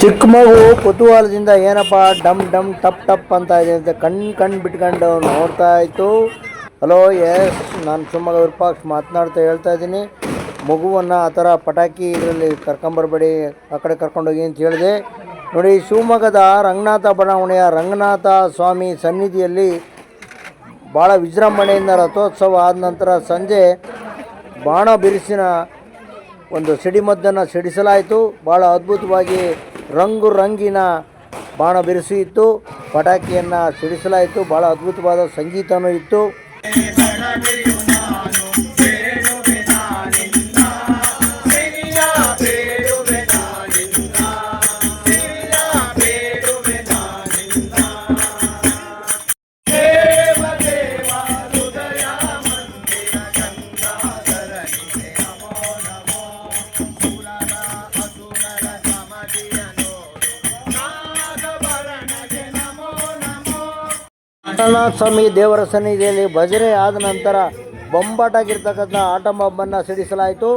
ಚಿಕ್ಕ ಮಗು ಕುತೂಹಲದಿಂದ ಏನಪ್ಪ ಡಮ್ ಡಮ್ ಟಪ್ ಟಪ್ ಅಂತ ಇದೆ ಅಂತ ಕಣ್ಣು ಬಿಟ್ಕೊಂಡು ನೋಡ್ತಾ ಇತ್ತು. ಹಲೋ, ಎಸ್, ನಾನು ಶಿವಮೊಗ್ಗ ವಿರೂಪಾಕ್ಷ ಮಾತನಾಡ್ತಾ ಹೇಳ್ತಾ ಇದ್ದೀನಿ. ಮಗುವನ್ನು ಆ ಥರ ಪಟಾಕಿ ಇದರಲ್ಲಿ ಕರ್ಕೊಂಬರ್ಬೇಡಿ, ಆ ಕಡೆ ಕರ್ಕೊಂಡೋಗಿ ಅಂತ ಹೇಳಿದೆ. ನೋಡಿ, ಶಿವಮೊಗ್ಗದ ರಂಗನಾಥ ಬಡಾವಣೆಯ ರಂಗನಾಥ ಸ್ವಾಮಿ ಸನ್ನಿಧಿಯಲ್ಲಿ ಭಾಳ ವಿಜೃಂಭಣೆಯಿಂದ ರಥೋತ್ಸವ ಆದ ನಂತರ ಸಂಜೆ ಬಾಣ ಬಿರುಸಿನ ಒಂದು ಸಿಡಿಮದ್ದನ್ನು ಸಿಡಿಸಲಾಯಿತು. ಭಾಳ ಅದ್ಭುತವಾಗಿ ರಂಗಿನ ಬಾಣ ಬಿರುಸು ಇತ್ತು, ಪಟಾಕಿಯನ್ನು ಸಿಡಿಸಲಾಯಿತು. ಭಾಳ ಅದ್ಭುತವಾದ ಸಂಗೀತವೂ ಇತ್ತು. ರಂಗನಾಥ ಸ್ವಾಮಿ ದೇವರ ಸನ್ನಿಧಿಯಲ್ಲಿ ಭಜನೆ ಆದ ನಂತರ ಬೊಂಬಾಟಾಗಿರ್ತಕ್ಕಂಥ ಆಟ ಬಾಂಬನ್ನು ಸಿಡಿಸಲಾಯಿತು.